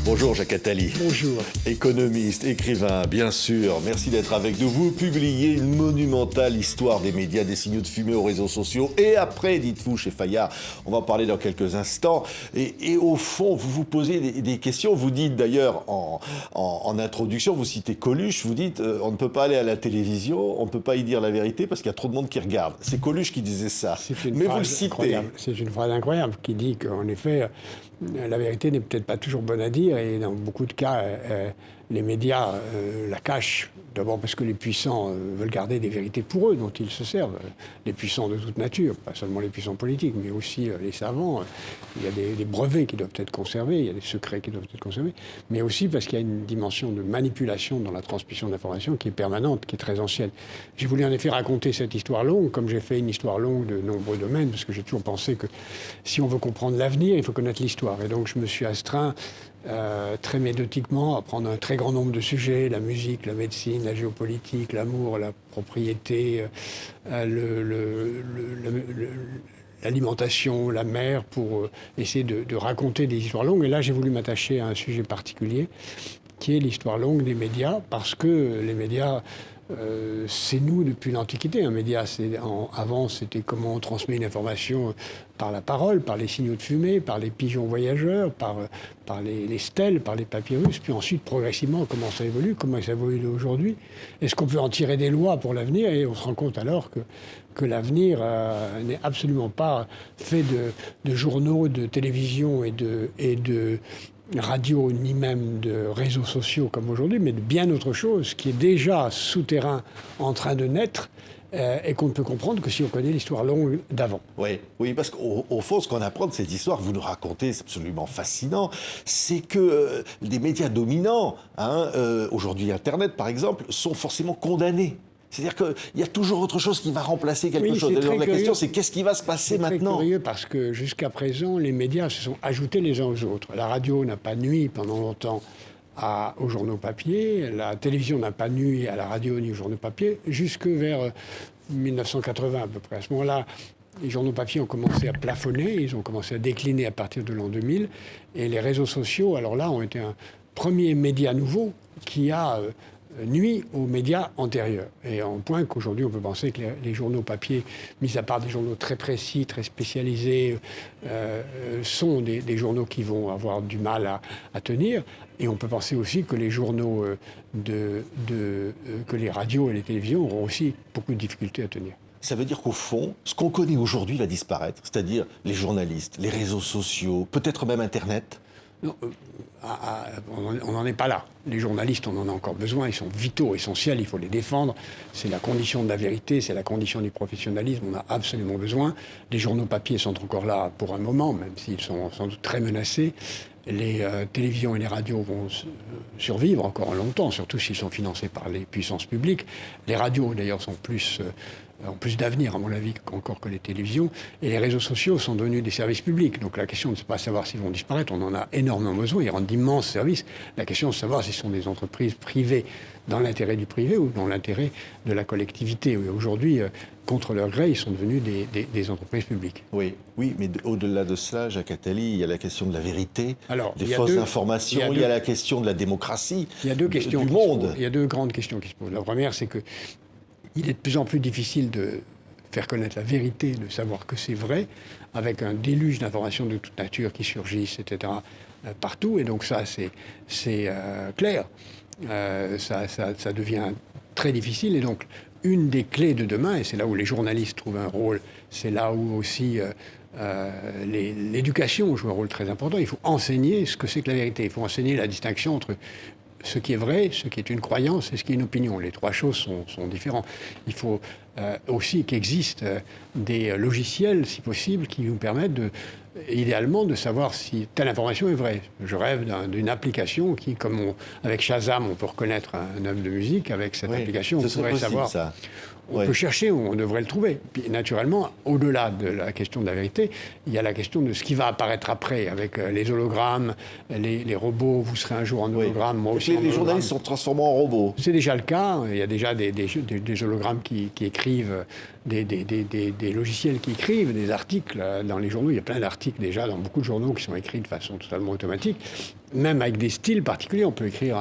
Bonjour Jacques Attali. Bonjour. Économiste, écrivain, bien sûr. Merci d'être avec nous. Vous publiez une monumentale histoire des médias, des signaux de fumée aux réseaux sociaux. Et après, dites-vous, chez Fayard, on va en parler dans quelques instants. Et au fond, vous vous posez des questions. Vous dites d'ailleurs en introduction, vous citez Coluche, vous dites on ne peut pas aller à la télévision, on ne peut pas y dire la vérité parce qu'il y a trop de monde qui regarde. C'est Coluche qui disait ça. Mais vous le citez. Incroyable. C'est une phrase incroyable qui dit qu'en effet, la vérité n'est peut-être pas toujours bonne à dire et dans beaucoup de cas, les médias la cachent. D'abord parce que les puissants veulent garder des vérités pour eux dont ils se servent. Les puissants de toute nature, pas seulement les puissants politiques, mais aussi les savants. Il y a des brevets qui doivent être conservés, il y a des secrets qui doivent être conservés, mais aussi parce qu'il y a une dimension de manipulation dans la transmission d'informations qui est permanente, qui est très ancienne. J'ai voulu en effet raconter cette histoire longue, comme j'ai fait une histoire longue de nombreux domaines, parce que j'ai toujours pensé que si on veut comprendre l'avenir, il faut connaître l'histoire. Et donc je me suis astreint très méthodiquement à prendre un très grand nombre de sujets, la musique, la médecine, la géopolitique, l'amour, la propriété, l'alimentation, la mer, pour essayer de raconter des histoires longues. Et là, j'ai voulu m'attacher à un sujet particulier, qui est l'histoire longue des médias, parce que les médias, c'est nous depuis l'Antiquité. Un média, avant, c'était comment on transmet une information par la parole, par les signaux de fumée, par les pigeons voyageurs, par les stèles, par les papyrus. Puis ensuite, progressivement, comment ça évolue aujourd'hui. Est-ce qu'on peut en tirer des lois pour l'avenir? Et on se rend compte alors que l'avenir n'est absolument pas fait de journaux, de télévision et de radio, ni même de réseaux sociaux comme aujourd'hui, mais de bien autre chose qui est déjà souterrain en train de naître et qu'on ne peut comprendre que si on connaît l'histoire longue d'avant. Oui, parce qu'au fond, ce qu'on apprend de cette histoire, vous nous racontez, c'est absolument fascinant, c'est que les médias dominants, aujourd'hui Internet par exemple, sont forcément condamnés. C'est-à-dire qu'il y a toujours autre chose qui va remplacer quelque chose. Et la question, c'est qu'est-ce qui va se passer maintenant ? C'est curieux parce que jusqu'à présent, les médias se sont ajoutés les uns aux autres. La radio n'a pas nui pendant longtemps aux journaux papier. La télévision n'a pas nui à la radio ni aux journaux papier jusque vers 1980 à peu près. À ce moment-là, les journaux papier ont commencé à plafonner, ils ont commencé à décliner à partir de l'an 2000. Et les réseaux sociaux, alors là, ont été un premier média nouveau qui a nuit aux médias antérieurs. Et en point qu'aujourd'hui, on peut penser que les journaux papier, mis à part des journaux très précis, très spécialisés, sont des journaux qui vont avoir du mal à tenir. Et on peut penser aussi que les journaux, que les radios et les télévisions auront aussi beaucoup de difficultés à tenir. Ça veut dire qu'au fond, ce qu'on connaît aujourd'hui va disparaître, c'est-à-dire les journalistes, les réseaux sociaux, peut-être même Internet. Non, on n'en est pas là. Les journalistes, on en a encore besoin, ils sont vitaux, essentiels, il faut les défendre. C'est la condition de la vérité, c'est la condition du professionnalisme, on a absolument besoin. Les journaux papier sont encore là pour un moment, même s'ils sont sans doute très menacés. Les télévisions et les radios vont survivre encore longtemps, surtout s'ils sont financés par les puissances publiques. Les radios, d'ailleurs, ont plus d'avenir, à mon avis, encore que les télévisions. Et les réseaux sociaux sont devenus des services publics. Donc la question, c'est pas savoir s'ils vont disparaître, on en a énormément besoin, ils rendent d'immenses services. La question, c'est de savoir si ce sont des entreprises privées dans l'intérêt du privé ou dans l'intérêt de la collectivité. Aujourd'hui, contre leur gré, ils sont devenus des entreprises publiques. Oui, mais au-delà de cela, Jacques Attali, il y a la question de la vérité, des fausses informations, il y a la question de la démocratie, il y a deux questions du monde. Il y a deux grandes questions qui se posent. La première, c'est qu'il est de plus en plus difficile de faire connaître la vérité, de savoir que c'est vrai, avec un déluge d'informations de toute nature qui surgissent, etc., partout. Et donc ça, c'est clair. Ça devient très difficile. Et donc, une des clés de demain, et c'est là où les journalistes trouvent un rôle, c'est là où aussi l'éducation joue un rôle très important. Il faut enseigner ce que c'est que la vérité. Il faut enseigner la distinction entre ce qui est vrai, ce qui est une croyance et ce qui est une opinion. Les trois choses sont différentes. Il faut aussi qu'existent des logiciels, si possible, qui nous permettent idéalement de savoir si telle information est vraie. Je rêve d'une application qui, avec Shazam, on peut reconnaître un œuvre de musique. Avec cette application, on pourrait savoir. Ça. On peut chercher, on devrait le trouver. Puis, naturellement, au-delà de la question de la vérité, il y a la question de ce qui va apparaître après, avec les hologrammes, les robots. Vous serez un jour en hologramme, moi aussi. Les journalistes sont transformés en robots. C'est déjà le cas. Il y a déjà des hologrammes qui écrivent écrivent, des logiciels qui écrivent des articles dans les journaux. Il y a plein d'articles déjà dans beaucoup de journaux qui sont écrits de façon totalement automatique. Même avec des styles particuliers, on peut écrire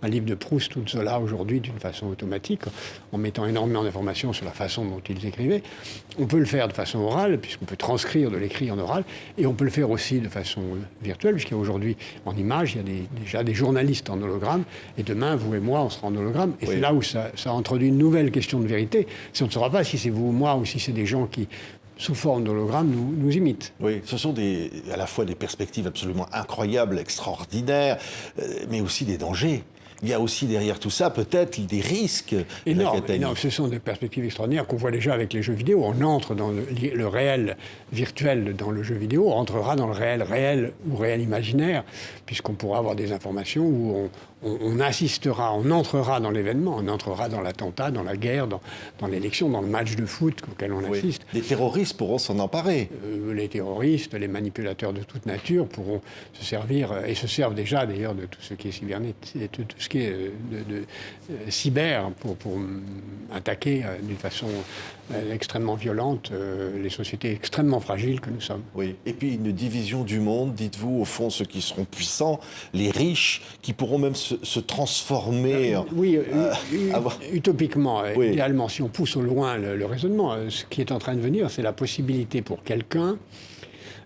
un livre de Proust ou de Zola aujourd'hui d'une façon automatique, en mettant énormément d'informations sur la façon dont ils écrivaient. On peut le faire de façon orale, puisqu'on peut transcrire de l'écrit en oral, et on peut le faire aussi de façon virtuelle, puisqu'il y a aujourd'hui, en image, il y a déjà des journalistes en hologramme, et demain, vous et moi, on sera en hologramme. Et c'est là où ça introduit une nouvelle question de vérité. Si on ne saura pas si c'est vous ou moi, ou si c'est des gens qui, sous forme d'hologramme, nous imitent. Oui, ce sont à la fois des perspectives absolument incroyables, extraordinaires, mais aussi des dangers. Il y a aussi derrière tout ça peut-être des risques. Énorme. Ce sont des perspectives extraordinaires qu'on voit déjà avec les jeux vidéo. On entre dans le réel virtuel dans le jeu vidéo, on entrera dans le réel ou réel imaginaire, puisqu'on pourra avoir des informations où on assistera, on entrera dans l'événement, on entrera dans l'attentat, dans la guerre, dans l'élection, dans le match de foot auquel on assiste. Les terroristes pourront s'en emparer. Les terroristes, les manipulateurs de toute nature pourront se servir, et se servent déjà d'ailleurs de tout ce qui est cybernétique, tout ce qui est cyber pour attaquer d'une façon extrêmement violente les sociétés extrêmement fragiles que nous sommes. Oui, et puis une division du monde, dites-vous, au fond, ceux qui seront puissants, les riches, qui pourront même se transformer. Utopiquement, idéalement, si on pousse au loin le raisonnement, ce qui est en train de venir, c'est la possibilité pour quelqu'un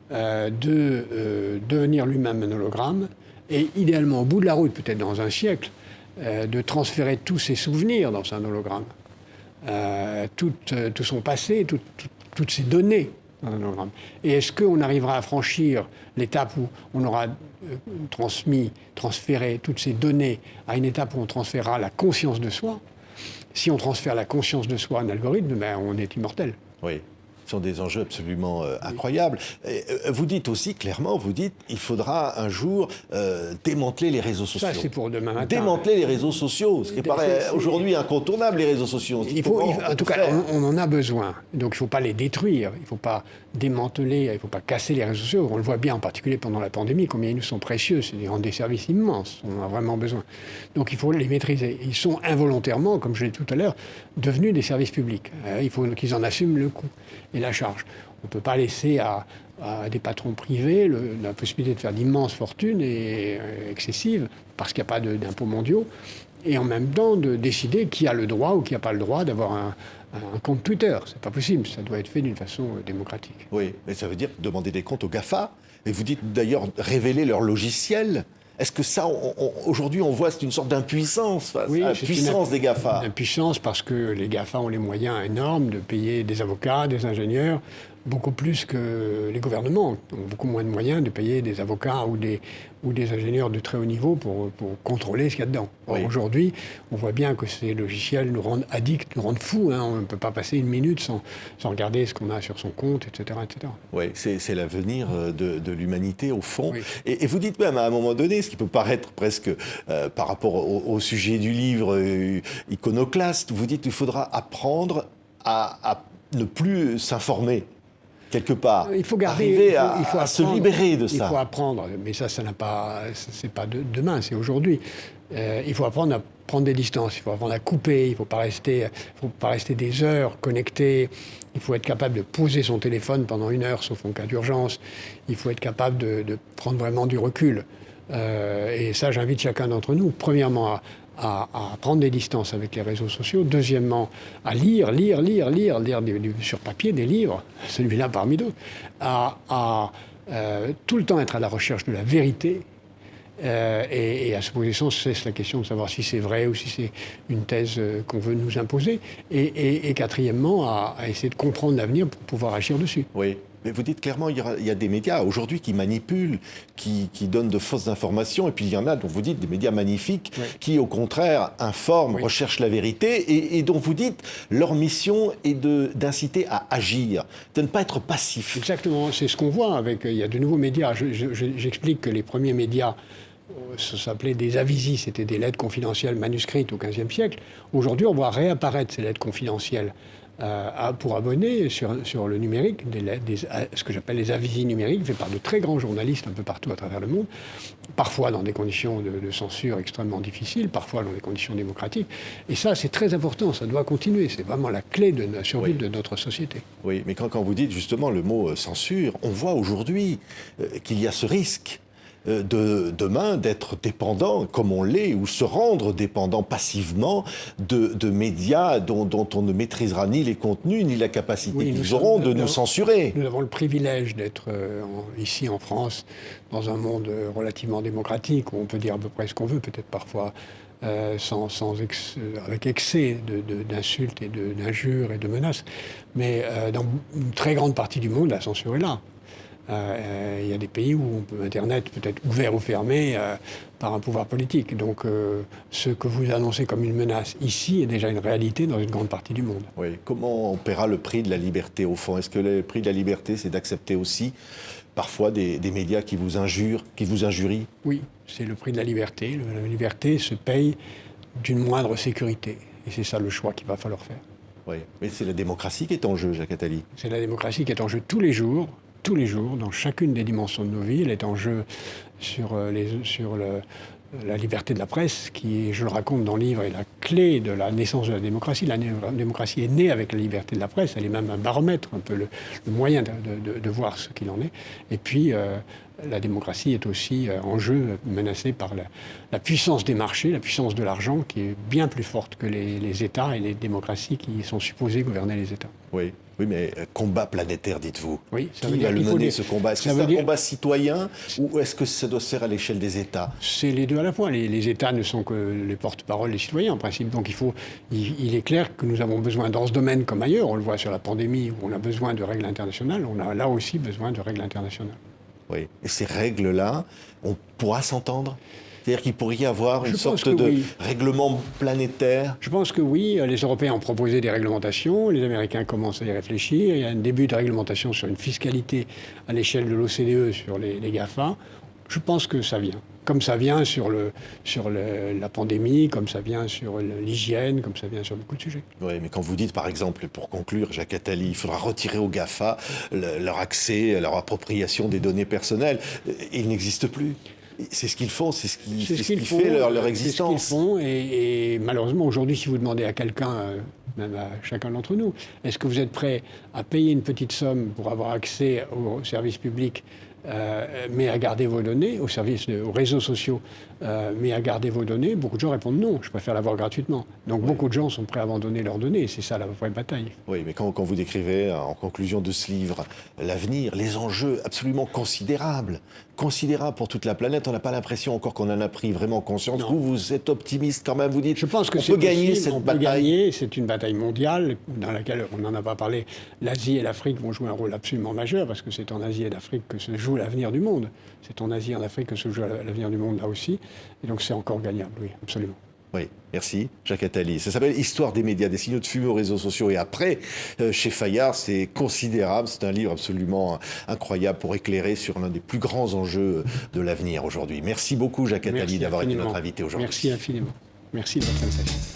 de devenir lui-même un hologramme, et idéalement, au bout de la route, peut-être dans un siècle, de transférer tous ses souvenirs dans un hologramme, tout son passé, toutes ses données dans un hologramme. Et est-ce qu'on arrivera à franchir l'étape où on aura transféré toutes ces données à une étape où on transférera la conscience de soi? Si on transfère la conscience de soi à un algorithme, on est immortel. Oui. Ce sont des enjeux absolument incroyables. Vous dites aussi clairement, il faudra un jour démanteler les réseaux sociaux. Ça, c'est pour demain matin. Démanteler les réseaux sociaux, ce qui paraît aujourd'hui incontournable, les réseaux sociaux. En tout cas, on en a besoin. Donc il ne faut pas les détruire, il ne faut pas démanteler, il ne faut pas casser les réseaux sociaux. On le voit bien, en particulier pendant la pandémie, combien ils nous sont précieux. Ils rendent des services immenses, on en a vraiment besoin. Donc il faut les maîtriser. Ils sont involontairement, comme je l'ai dit tout à l'heure, devenus des services publics. Il faut qu'ils en assument le coût et la charge. On ne peut pas laisser à des patrons privés la possibilité de faire d'immenses fortunes et excessives, parce qu'il n'y a pas d'impôts mondiaux, et en même temps de décider qui a le droit ou qui n'a pas le droit d'avoir un compte Twitter. C'est pas possible, ça doit être fait d'une façon démocratique. Oui, mais ça veut dire demander des comptes aux GAFA, et vous dites d'ailleurs révéler leur logiciel. Est-ce que ça, aujourd'hui, on voit, c'est une sorte d'impuissance face à la puissance des GAFA? Impuissance parce que les GAFA ont les moyens énormes de payer des avocats, des ingénieurs, beaucoup plus que les gouvernements ont beaucoup moins de moyens de payer des avocats ou des ingénieurs de très haut niveau pour contrôler ce qu'il y a dedans. Or, aujourd'hui, on voit bien que ces logiciels nous rendent addicts, nous rendent fous. On ne peut pas passer une minute sans regarder ce qu'on a sur son compte, etc. etc. Oui, c'est l'avenir de l'humanité, au fond. Oui. Et vous dites même, à un moment donné, ce qui peut paraître presque, par rapport au sujet du livre iconoclaste, vous dites qu'il faudra apprendre à ne plus s'informer. Quelque part, il faut arriver à se libérer de ça. Il faut apprendre, mais ça n'a pas, c'est pas demain, c'est aujourd'hui. Il faut apprendre à prendre des distances, il faut apprendre à couper, il ne faut pas rester des heures connecté. Il faut être capable de poser son téléphone pendant 1 heure, sauf en cas d'urgence. Il faut être capable de prendre vraiment du recul. Et ça, j'invite chacun d'entre nous, premièrement, à prendre des distances avec les réseaux sociaux. Deuxièmement, à lire sur papier des livres, celui-là parmi d'autres, à tout le temps être à la recherche de la vérité et à se poser sans cesse la question de savoir si c'est vrai ou si c'est une thèse qu'on veut nous imposer. Et quatrièmement, à essayer de comprendre l'avenir pour pouvoir agir dessus. Oui. Mais vous dites clairement, il y a des médias aujourd'hui qui manipulent, qui donnent de fausses informations, et puis il y en a, dont vous dites, des médias magnifiques, qui au contraire informent, recherchent la vérité, et dont vous dites, leur mission est d'inciter à agir, de ne pas être passif. Exactement, c'est ce qu'on voit il y a de nouveaux médias. J'explique que les premiers médias, ça s'appelait des avisis, c'était des lettres confidentielles manuscrites au XVe siècle. Aujourd'hui, on voit réapparaître ces lettres confidentielles pour abonnés sur le numérique, ce que j'appelle les avis numériques, faits par de très grands journalistes un peu partout à travers le monde, parfois dans des conditions de censure extrêmement difficiles, parfois dans des conditions démocratiques. Et ça, c'est très important, ça doit continuer. C'est vraiment la clé de la survie de notre société. Oui, mais quand vous dites justement le mot censure, on voit aujourd'hui qu'il y a ce risque de demain d'être dépendant, comme on l'est, ou se rendre dépendant passivement de médias dont on ne maîtrisera ni les contenus, ni la capacité qu'ils auront de nous censurer. Nous avons le privilège d'être ici en France, dans un monde relativement démocratique, où on peut dire à peu près ce qu'on veut, peut-être parfois avec excès d'insultes et d'injures et de menaces. Mais dans une très grande partie du monde, la censure est là. Il y a des pays où Internet peut être ouvert ou fermé par un pouvoir politique. Donc ce que vous annoncez comme une menace ici est déjà une réalité dans une grande partie du monde. Oui. Comment on paiera le prix de la liberté au fond? Est-ce que le prix de la liberté, c'est d'accepter aussi parfois des médias qui vous injurient, Oui, c'est le prix de la liberté. La liberté se paye d'une moindre sécurité. Et c'est ça le choix qu'il va falloir faire. Oui, mais c'est la démocratie qui est en jeu, Jacques Attali. C'est la démocratie qui est en jeu tous les jours, dans chacune des dimensions de nos vies. Elle est en jeu sur la liberté de la presse, qui, je le raconte dans le livre, est la clé de la naissance de la démocratie. La démocratie est née avec la liberté de la presse. Elle est même un baromètre, un peu le moyen de voir ce qu'il en est. Et puis, la démocratie est aussi en jeu, menacée par la puissance des marchés, la puissance de l'argent, qui est bien plus forte que les États et les démocraties qui sont supposées gouverner les États. Oui. Oui, mais combat planétaire, dites-vous. Oui, ça Qui veut va dire le mener, ce combat? Est-ce que c'est un combat citoyen ou est-ce que ça doit se faire à l'échelle des États? C'est les deux à la fois. Les États ne sont que les porte-parole des citoyens, en principe. Donc il est clair que nous avons besoin, dans ce domaine comme ailleurs, on le voit sur la pandémie, où on a besoin de règles internationales, on a là aussi besoin de règles internationales. Oui. Et ces règles-là, on pourra s'entendre? C'est-à-dire qu'il pourrait y avoir une sorte de règlement planétaire? Je pense que oui. Les Européens ont proposé des réglementations, les Américains commencent à y réfléchir. Il y a un début de réglementation sur une fiscalité à l'échelle de l'OCDE sur les GAFA. Je pense que ça vient. Comme ça vient sur la pandémie, comme ça vient sur l'hygiène, comme ça vient sur beaucoup de sujets. Oui, mais quand vous dites, par exemple, pour conclure, Jacques Attali, il faudra retirer aux GAFA leur accès, leur appropriation des données personnelles, il n'existe plus. C'est ce qu'ils font, c'est ce qui fait leur existence. C'est ce qu'ils font, et malheureusement, aujourd'hui, si vous demandez à quelqu'un, même à chacun d'entre nous, est-ce que vous êtes prêt à payer une petite somme pour avoir accès aux services publics, mais à garder vos données, aux réseaux sociaux, mais à garder vos données? Beaucoup de gens répondent non, je préfère l'avoir gratuitement. Donc beaucoup de gens sont prêts à abandonner leurs données, et c'est ça la vraie bataille. Oui, mais quand vous décrivez, en conclusion de ce livre, l'avenir, les enjeux absolument considérables pour toute la planète, on n'a pas l'impression encore qu'on en a pris vraiment conscience. Vous êtes optimiste quand même, vous dites, je pense que on peut gagner cette bataille. C'est une bataille mondiale dans laquelle, on n'en a pas parlé, l'Asie et l'Afrique vont jouer un rôle absolument majeur, parce que c'est en Asie et l'Afrique que se joue l'avenir du monde. C'est en Asie et en Afrique que se joue l'avenir du monde là aussi. Et donc c'est encore gagnable, oui, absolument. Oui, merci, Jacques Attali. Ça s'appelle Histoire des médias, des signaux de fumée aux réseaux sociaux. Et après, chez Fayard, c'est considérable. C'est un livre absolument incroyable pour éclairer sur l'un des plus grands enjeux de l'avenir aujourd'hui. Merci beaucoup, Jacques Attali, d'avoir été notre invité aujourd'hui. Merci infiniment. Merci de votre invitation.